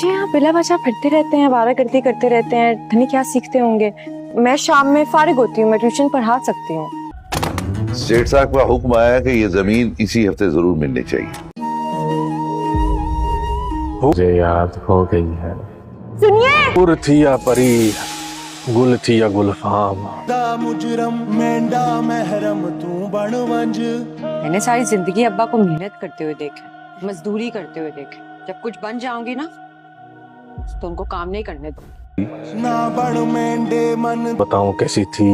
बच्चे यहाँ बिला वजह फिरते रहते हैं, आवारागर्दी करते रहते हैं, धनी क्या सीखते होंगे। मैं शाम में फारिग होती हूँ, मैं ट्यूशन पढ़ा सकती हूँ। सेठ साहब का हुक्म आया कि ये जमीन इसी हफ्ते जरूर मिलनी चाहिए। मुझे याद हो गई है। सुनिए, पुर थी या परी, गुल थी या गुलफाम। मुजरम मेंढा महरम तू बनवंज। मैंने सारी जिंदगी अब्बा को मेहनत करते हुए देखा, मजदूरी करते हुए देखा। जब कुछ बन जाऊंगी ना तो उनको काम नहीं करने दूंगी। ना बन मेंढे मन। बताऊं कैसी थी,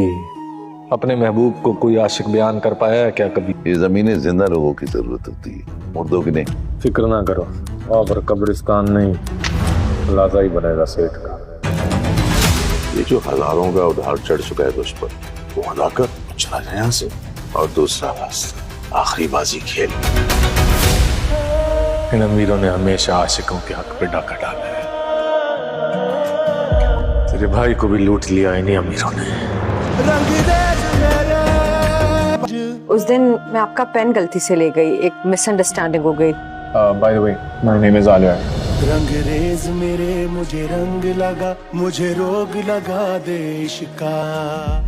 अपने महबूब को कोई आशिक बयान कर पाया है क्या कभी? ये जमीनें जिंदा लोगों की जरूरत होती है, मुर्दों की नहीं। फिक्र ना करो, और कब्रिस्तान नहीं लाजा ही बनेगा सेठ का। ये जो हजारों का उधार चढ़ चुका है तुझ पर, वो अदा कर, चला जाए यहाँ से। और दूसरा रास्ता, आखिरी बाजी खेल। इन अमीरों ने हमेशा आशिकों के हक पे डाका डाला है। तेरे भाई को भी लूट लिया इन्हीं अमीरों ने। उस दिन मैं आपका पेन गलती से ले गई, एक मिसअंडरस्टैंडिंग हो गई। By the way, my name is Alia. रंगरेज मेरे मुझे रंग लगा, मुझे रोग लगा दे इश्का।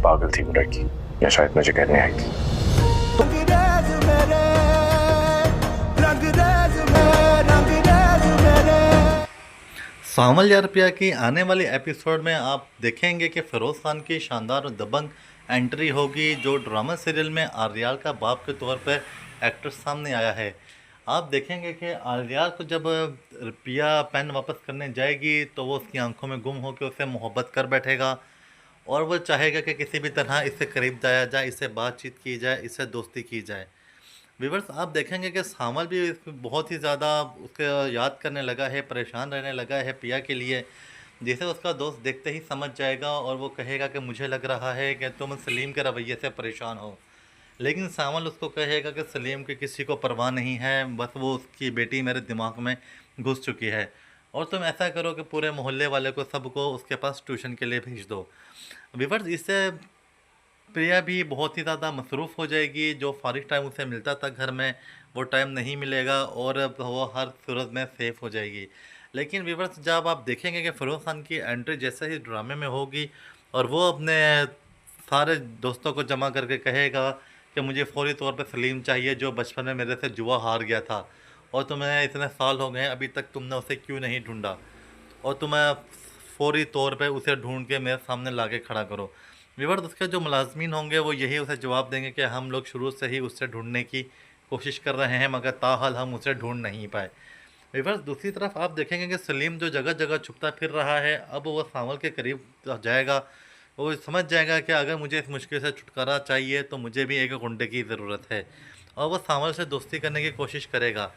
पागल थी वो लड़की, या शायद मुझे कहने आई थी। रंगरेज मेरे, रंगरेज मेरे, रंगरेज मेरे। सामल यार पिया की आने वाले एपिसोड में आप देखेंगे कि फिरोज़ खान की शानदार और दबंग एंट्री होगी, जो ड्रामा सीरियल में आर्याल का बाप के तौर पर एक्टर सामने आया है। आप देखेंगे कि आर्याल को जब पिया पेन वापस करने जाएगी तो वो उसकी आंखों में गुम होकर उससे मोहब्बत कर बैठेगा और वो चाहेगा कि किसी भी तरह इससे करीब जाया जाए, इससे बातचीत की जाए, इससे दोस्ती की जाए। व्यूअर्स, आप देखेंगे कि सामल भी बहुत ही ज़्यादा उसके याद करने लगा है, परेशान रहने लगा है पिया के लिए। जैसे उसका दोस्त देखते ही समझ जाएगा और वो कहेगा कि मुझे लग रहा है कि तुम सलीम के रवैये से परेशान हो। लेकिन सामल उसको कहेगा कि सलीम की किसी को परवाह नहीं है, बस वो उसकी बेटी मेरे दिमाग में घुस चुकी है और तुम ऐसा करो कि पूरे मोहल्ले वाले को सबको उसके पास ट्यूशन के लिए भेज दो। व्यूअर्स, इससे प्रिया भी बहुत ही ज़्यादा मसरूफ़ हो जाएगी। जो फारिग टाइम उसे मिलता था घर में, वो टाइम नहीं मिलेगा और वो हर सूरत में सेफ़ हो जाएगी। लेकिन व्यूअर्स, जब आप देखेंगे कि फिरोज़ खान की एंट्री जैसे ही ड्रामे में होगी और वो अपने सारे दोस्तों को जमा करके कहेगा कि मुझे फ़ौरी तौर पे सलीम चाहिए, जो बचपन में मेरे से जुआ हार गया था और तुम्हें इतने साल हो गए अभी तक तुमने उसे क्यों नहीं ढूंढा, और तुम्हें फ़ौरी तौर पे उसे ढूंढ के मेरे सामने ला के खड़ा करो। व्यूअर्स, उसके जो मुलाजमीन होंगे वो यही उसे जवाब देंगे कि हम लोग शुरू से ही उससे ढूंढने की कोशिश कर रहे हैं, मगर ताहाल हम उसे ढूंढ नहीं पाए। व्यूअर्स, दूसरी तरफ आप देखेंगे कि सलीम जो जगह जगह छुपता फिर रहा है, अब वो सामल के करीब जाएगा। वो समझ जाएगा कि अगर मुझे इस मुश्किल से छुटकारा चाहिए तो मुझे भी एक गुंडे की ज़रूरत है, और वो सामल से दोस्ती करने की कोशिश करेगा।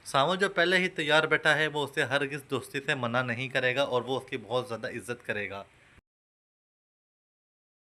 सामल जो पहले ही तैयार बैठा है वो उसे हरगिज़ दोस्ती से मना नहीं करेगा और वो उसकी बहुत ज़्यादा इज्जत करेगा।